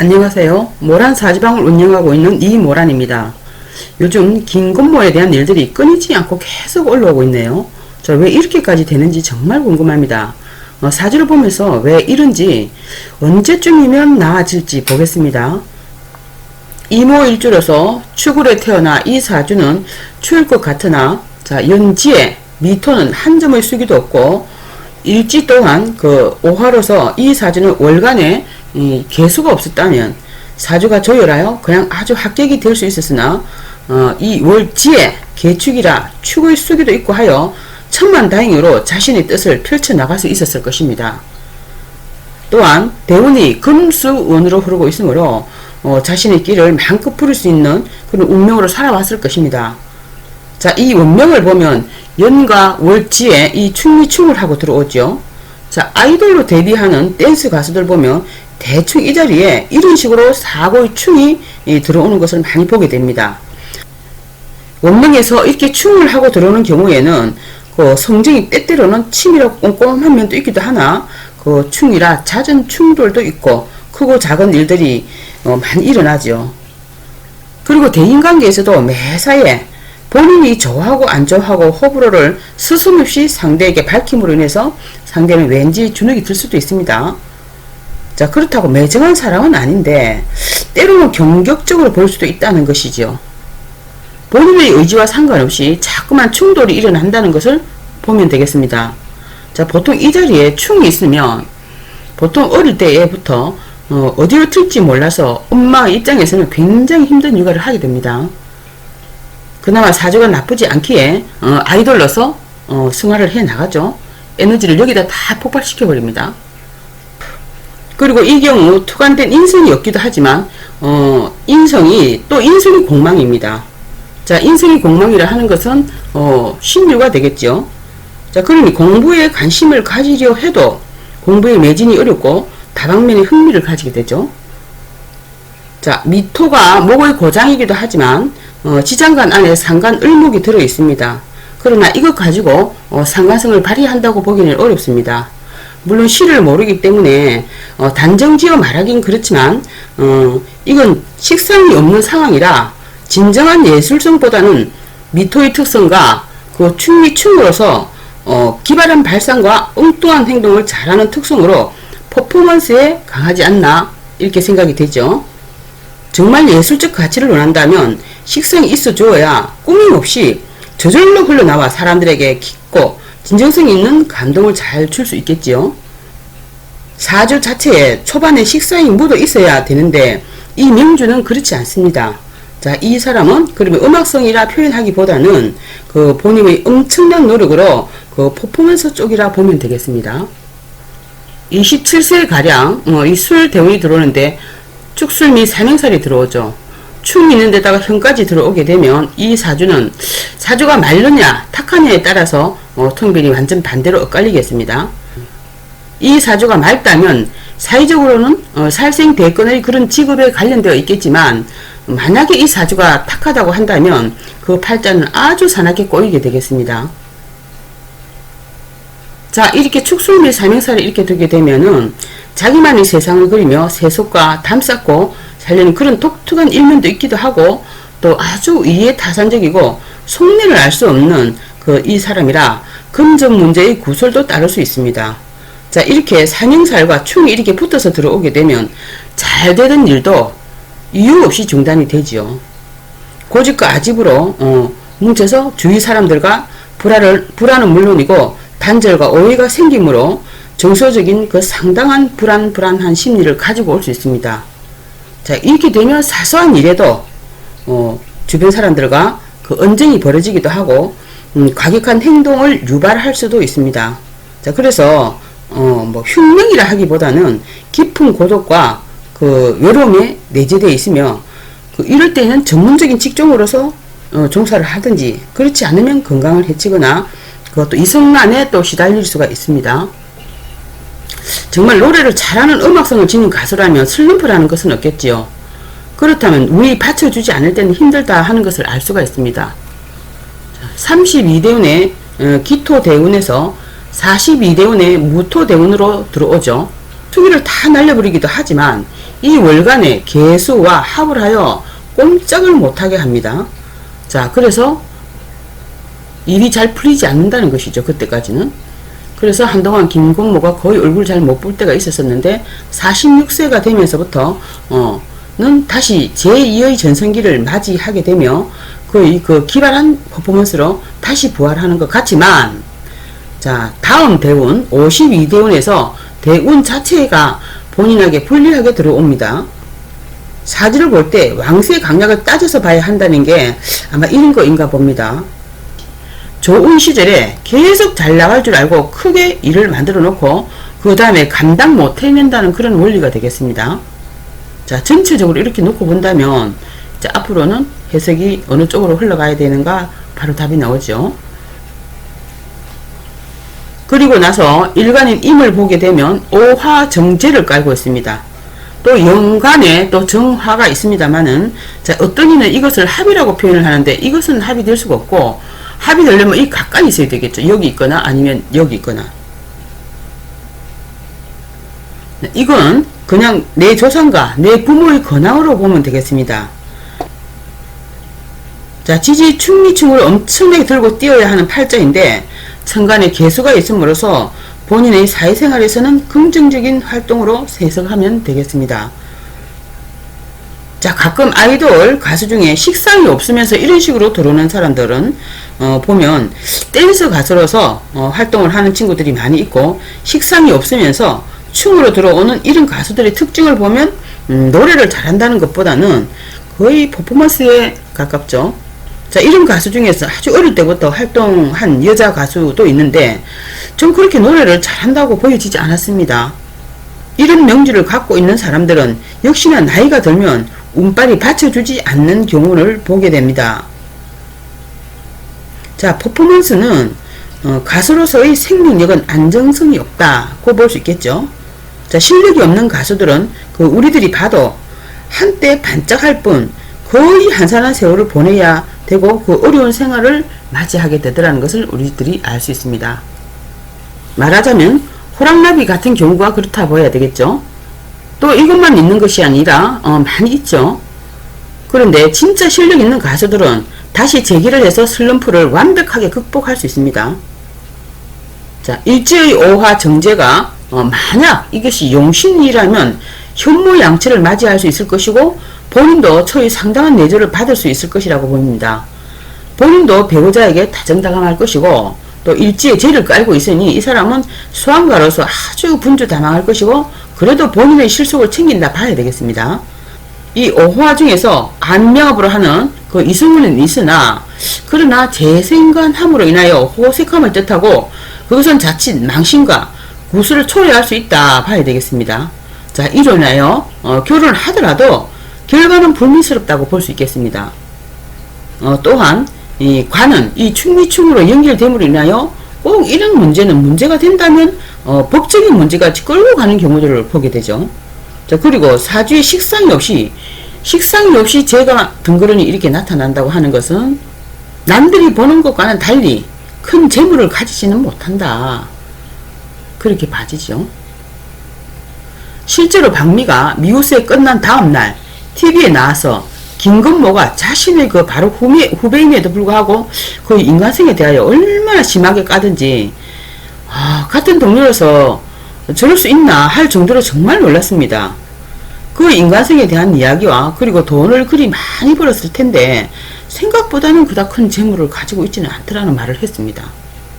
안녕하세요. 모란 사지방을 운영하고 있는 이모란입니다. 요즘 긴 근무에 대한 일들이 끊이지 않고 계속 올라오고 있네요. 왜 이렇게까지 되는지 정말 궁금합니다. 사주를 보면서 왜 이런지 언제쯤이면 나아질지 보겠습니다. 이모일주로서 축으로 태어나 이 사주는 추일 것 같으나 연지에 미토는 한 점의 수기도 없고 일지 또한 오화로서 이 사주는 월간에 개수가 없었다면 사주가 조열하여 그냥 아주 합격이 될 수 있었으나 이 월지에 개축이라 축의 수기도 있고 하여 천만다행으로 자신의 뜻을 펼쳐나갈 수 있었을 것입니다. 또한 대운이 금수운으로 흐르고 있으므로 자신의 길을 마음껏 부릴 수 있는 그런 운명으로 살아왔을 것입니다. 이 원명을 보면 연과 월지에 이 충미충을 하고 들어오죠. 아이돌로 데뷔하는 댄스 가수들 보면 대충 이 자리에 이런 식으로 사고의 충이 들어오는 것을 많이 보게 됩니다. 원명에서 이렇게 충을 하고 들어오는 경우에는 성정이 때때로는 치밀하고 꼼꼼한 면도 있기도 하나 충이라 잦은 충돌도 있고 크고 작은 일들이 많이 일어나죠. 그리고 대인관계에서도 매사에 본인이 좋아하고 안 좋아하고 호불호를 스스럼없이 상대에게 밝힘으로 인해서 상대는 왠지 주눅이 들 수도 있습니다. 그렇다고 매정한 사람은 아닌데 때로는 경격적으로 볼 수도 있다는 것이죠. 본인의 의지와 상관없이 자꾸만 충돌이 일어난다는 것을 보면 되겠습니다. 보통 이 자리에 충이 있으면 보통 어릴 때부터 어디로 튈지 몰라서 엄마 입장에서는 굉장히 힘든 육아를 하게 됩니다. 그나마 사주가 나쁘지 않기에 아이돌로서 승화를 해 나가죠. 에너지를 여기다 다 폭발시켜 버립니다. 그리고 이 경우 투간된 인성이 없기도 하지만 인성이 공망입니다. 인성이 공망이라 하는 것은 신유가 되겠죠. 그러니 공부에 관심을 가지려 해도 공부에 매진이 어렵고 다방면에 흥미를 가지게 되죠. 미토가 목의 고장이기도 하지만 지장간 안에 상간 을목이 들어 있습니다. 그러나 이것 가지고 상관성을 발휘한다고 보기는 어렵습니다. 물론 시를 모르기 때문에 단정지어 말하긴 그렇지만 이건 식상이 없는 상황이라 진정한 예술성보다는 미토의 특성과 충미충으로서 기발한 발상과 엉뚱한 행동을 잘하는 특성으로 퍼포먼스에 강하지 않나 이렇게 생각이 되죠. 정말 예술적 가치를 원한다면 식성이 있어 줘야 꾸밈없이 저절로 흘러나와 사람들에게 깊고 진정성 있는 감동을 잘 줄 수 있겠지요. 사주 자체에 초반에 식상이 묻어 있어야 되는데 이 명주는 그렇지 않습니다. 이 사람은 그러면 음악성이라 표현하기보다는 본인의 엄청난 노력으로 퍼포먼스 쪽이라 보면 되겠습니다. 27세 가량 이 술 대운이 들어오는데 축술 및 사명살이 들어오죠. 충이 있는 데다가 현까지 들어오게 되면 이 사주는 사주가 맑느냐 탁하냐에 따라서 통변이 완전 반대로 엇갈리겠습니다. 이 사주가 맑다면 사회적으로는 살생대권의 그런 직업에 관련되어 있겠지만 만약에 이 사주가 탁하다고 한다면 그 팔자는 아주 사납게 꼬이게 되겠습니다. 이렇게 축술 및 사명살을 이렇게 두게 되면은 자기만의 세상을 그리며 세속과 담쌓고 살려는 그런 독특한 일면도 있기도 하고 또 아주 이해타산적이고 속내를 알 수 없는 이 사람이라 금전 문제의 구설도 따를 수 있습니다. 이렇게 사명살과 충이 이렇게 붙어서 들어오게 되면 잘 되던 일도 이유 없이 중단이 되지요. 고집과 아집으로 뭉쳐서 주위 사람들과 불안은 물론이고 단절과 오해가 생기므로 정서적인 상당한 불안한 심리를 가지고 올 수 있습니다. 이렇게 되면 사소한 일에도 주변 사람들과 언쟁이 벌어지기도 하고 과격한 행동을 유발할 수도 있습니다. 그래서 흉명이라 하기보다는 깊은 고독과 외로움에 내재되어 있으며 이럴 때는 전문적인 직종으로서 종사를 하든지 그렇지 않으면 건강을 해치거나 그것도 이성난에 또 시달릴 수가 있습니다. 정말 노래를 잘하는 음악성을 지닌 가수라면 슬럼프라는 것은 없겠지요. 그렇다면 운이 받쳐주지 않을 때는 힘들다 하는 것을 알 수가 있습니다. 32대운의 기토대운에서 42대운의 무토대운으로 들어오죠. 투기를 다 날려버리기도 하지만 이 월간의 개수와 합을 하여 꼼짝을 못하게 합니다. 자, 그래서 일이 잘 풀리지 않는다는 것이죠. 그때까지는. 그래서 한동안 김건모가 거의 얼굴 잘 못 볼 때가 있었었는데 46세가 되면서부터 는 다시 제2의 전성기를 맞이하게 되며 거의 그 기발한 퍼포먼스로 다시 부활하는 것 같지만, 자, 다음 대운 52대운에서 대운 자체가 본인에게 불리하게 들어옵니다. 사주를 볼 때 왕세 강약을 따져서 봐야 한다는 게 아마 이런 거인가 봅니다. 좋은 시절에 계속 잘 나갈 줄 알고 크게 일을 만들어 놓고 그 다음에 감당 못 해낸다는 그런 원리가 되겠습니다. 자, 전체적으로 이렇게 놓고 본다면 자, 앞으로는 해석이 어느 쪽으로 흘러가야 되는가 바로 답이 나오죠. 그리고 나서 일간인 임을 보게 되면 오화정제를 깔고 있습니다. 또 영간에 또 정화가 있습니다만은, 자, 어떤 이는 이것을 합이라고 표현을 하는데 이것은 합이 될 수가 없고, 합이 되려면 이 가까이 있어야 되겠죠. 여기 있거나 아니면 여기 있거나. 이건 그냥 내 조상과 내 부모의 건황으로 보면 되겠습니다. 자, 지지 충미충을 엄청나게 들고 뛰어야 하는 팔자인데 천간에 개수가 있음으로써 본인의 사회생활에서는 긍정적인 활동으로 해석하면 되겠습니다. 자, 가끔 아이돌 가수 중에 식상이 없으면서 이런 식으로 들어오는 사람들은 보면 댄스 가수로서 활동을 하는 친구들이 많이 있고, 식상이 없으면서 춤으로 들어오는 이런 가수들의 특징을 보면 노래를 잘한다는 것보다는 거의 퍼포먼스에 가깝죠. 자, 이런 가수 중에서 아주 어릴 때부터 활동한 여자 가수도 있는데 좀 그렇게 노래를 잘한다고 보여지지 않았습니다. 이런 명주를 갖고 있는 사람들은 역시나 나이가 들면 운빨이 받쳐주지 않는 경우를 보게 됩니다. 자, 퍼포먼스는 가수로서의 생명력은 안정성이 없다고 볼 수 있겠죠. 자, 실력이 없는 가수들은 우리들이 봐도 한때 반짝할 뿐 거의 한산한 세월을 보내야 되고 그 어려운 생활을 맞이하게 되더라는 것을 우리들이 알 수 있습니다. 말하자면 호랑나비 같은 경우가 그렇다 보여야 되겠죠. 또 이것만 있는 것이 아니라 많이 있죠. 그런데 진짜 실력 있는 가수들은 다시 재기를 해서 슬럼프를 완벽하게 극복할 수 있습니다. 자, 일지의 오화 정제가 만약 이것이 용신이라면 현모양처를 맞이할 수 있을 것이고 본인도 처의 상당한 내조를 받을 수 있을 것이라고 보입니다. 본인도 배우자에게 다정다감할 것이고 또 일지에 죄를 깔고 있으니 이 사람은 수완가로서 아주 분주다망할 것이고 그래도 본인의 실속을 챙긴다 봐야 되겠습니다. 이 오화 중에서 안명업으로 하는 그 이승훈은 있으나 그러나 재생관함으로 인하여 호색함을 뜻하고 그것은 자칫 망신과 구수를 초래할 수 있다 봐야 되겠습니다. 자, 이로 인하여 결혼을 하더라도 결과는 불미스럽다고 볼 수 있겠습니다. 또한 이 관은 이 충미충으로 연결됨으로 인하여 꼭 이런 문제는 문제가 된다면 법적인 문제까지 끌고 가는 경우들을 보게 되죠. 자, 그리고 사주에 식상이 없이 제가 덩그러니 이렇게 나타난다고 하는 것은 남들이 보는 것과는 달리 큰 재물을 가지지는 못한다, 그렇게 봐지죠. 실제로 박미가 미우새 끝난 다음날 TV에 나와서 김건모가 자신의 그 바로 후배임에도 불구하고 그 인간성에 대하여 얼마나 심하게 까든지 같은 동료로서 저럴 수 있나 할 정도로 정말 놀랐습니다. 그 인간성에 대한 이야기와 그리고 돈을 그리 많이 벌었을 텐데 생각보다는 그닥 큰 재물을 가지고 있지는 않더라는 말을 했습니다.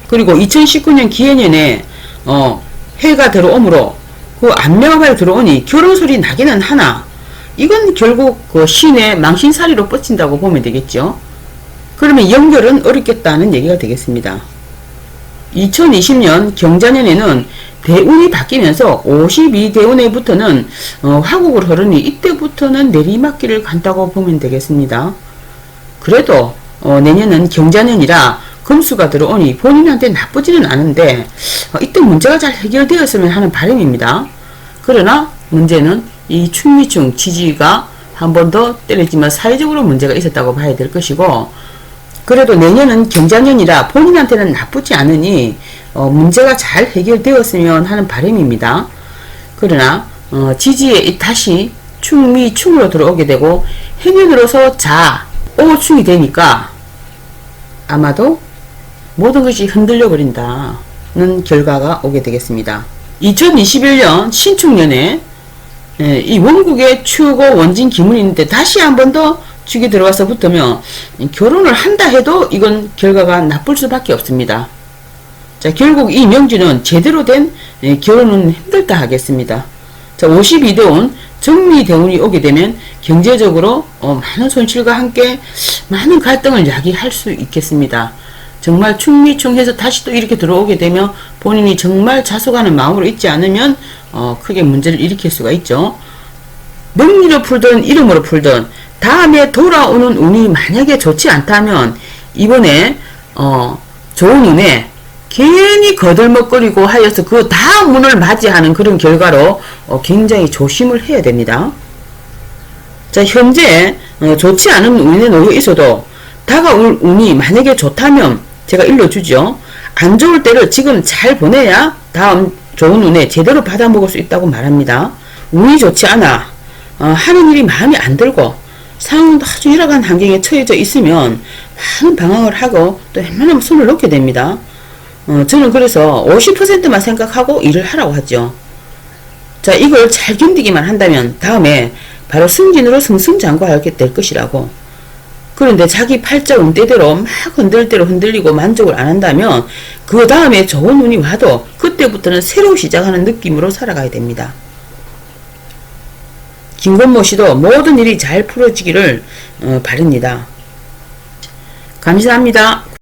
그리고 2019년 기해년에 해가 들어오므로 그 안명화가 들어오니 결혼설이 나기는 하나 이건 결국 그 신의 망신살이로 뻗친다고 보면 되겠죠. 그러면 연결은 어렵겠다는 얘기가 되겠습니다. 2020년 경자년에는 대운이 바뀌면서 52대운에부터는 화국을 흐르니 이때부터는 내리막길을 간다고 보면 되겠습니다. 그래도 내년은 경자년이라 금수가 들어오니 본인한테 나쁘지는 않은데 이때 문제가 잘 해결되었으면 하는 바람입니다. 그러나 문제는 이 충미충 지지가 한 번 더 때렸지만 사회적으로 문제가 있었다고 봐야 될 것이고, 그래도 내년은 경자년이라 본인한테는 나쁘지 않으니 문제가 잘 해결되었으면 하는 바람입니다. 그러나 지지에 다시 충미, 충으로 들어오게 되고 행운으로서 자, 오충이 되니까 아마도 모든 것이 흔들려 버린다는 결과가 오게 되겠습니다. 2021년 신축년에 이 원국의 추고 원진 기문이 있는데 다시 한 번 더 축이 들어와서 붙으면 결혼을 한다 해도 이건 결과가 나쁠 수밖에 없습니다. 자, 결국 이 명주는 제대로 된 결혼은 힘들다 하겠습니다. 자, 52대운 정미대운이 오게 되면 경제적으로 많은 손실과 함께 많은 갈등을 야기할 수 있겠습니다. 정말 충미충해서 다시 또 이렇게 들어오게 되면 본인이 정말 자숙하는 마음으로 있지 않으면 크게 문제를 일으킬 수가 있죠. 명리로 풀든 이름으로 풀든 다음에 돌아오는 운이 만약에 좋지 않다면 이번에 좋은 운에 괜히 거들먹거리고 하여서 그 다음 운을 맞이하는 그런 결과로 굉장히 조심을 해야 됩니다. 자, 현재 좋지 않은 운에 놓여 있어도 다가올 운이 만약에 좋다면 제가 일러주죠. 안 좋을 때를 지금 잘 보내야 다음 좋은 운에 제대로 받아먹을 수 있다고 말합니다. 운이 좋지 않아 하는 일이 마음에 안 들고 상황도 아주 열악한 환경에 처해져 있으면 많은 방황을 하고 또 웬만하면 손을 놓게 됩니다. 저는 그래서 50%만 생각하고 일을 하라고 하죠. 자, 이걸 잘 견디기만 한다면 다음에 바로 승진으로 승승장구하게 될 것이라고. 그런데 자기 팔자 운대대로 막 흔들 대로 흔들리고 만족을 안 한다면 그 다음에 좋은 운이 와도 그때부터는 새로 시작하는 느낌으로 살아가야 됩니다. 김건모 씨도 모든 일이 잘 풀어지기를 바랍니다. 감사합니다.